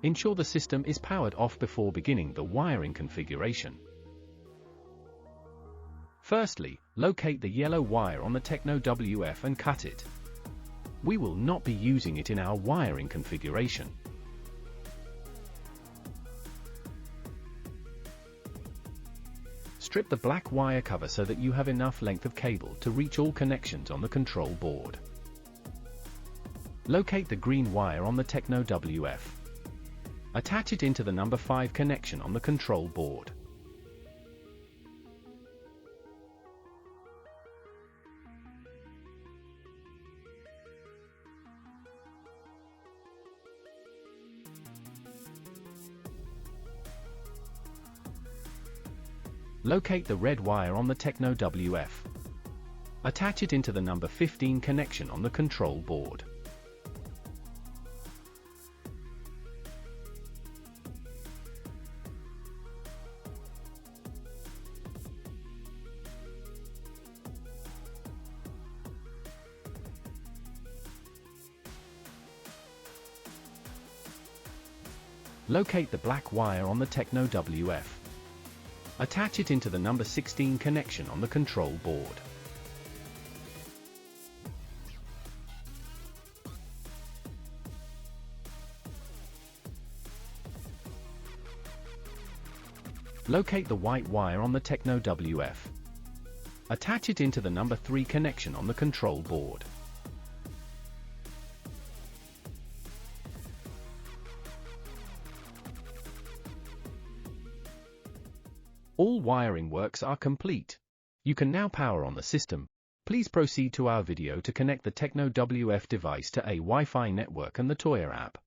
Ensure the system is powered off before beginning the wiring configuration. Firstly, locate the yellow wire on the Tekno WF and cut it. We will not be using it in our wiring configuration. Strip the black wire cover so that you have enough length of cable to reach all connections on the control board. Locate the green wire on the Tekno WF. Attach it into the number 5 connection on the control board. Locate the red wire on the Tekno WF. Attach it into the number 15 connection on the control board. Locate the black wire on the Tekno WF. Attach it into the number 16 connection on the control board. Locate the white wire on the Tekno WF. Attach it into the number 3 connection on the control board. All wiring works are complete. You can now power on the system. Please proceed to our video to connect the Tekno WF device to a Wi-Fi network and the Toya app.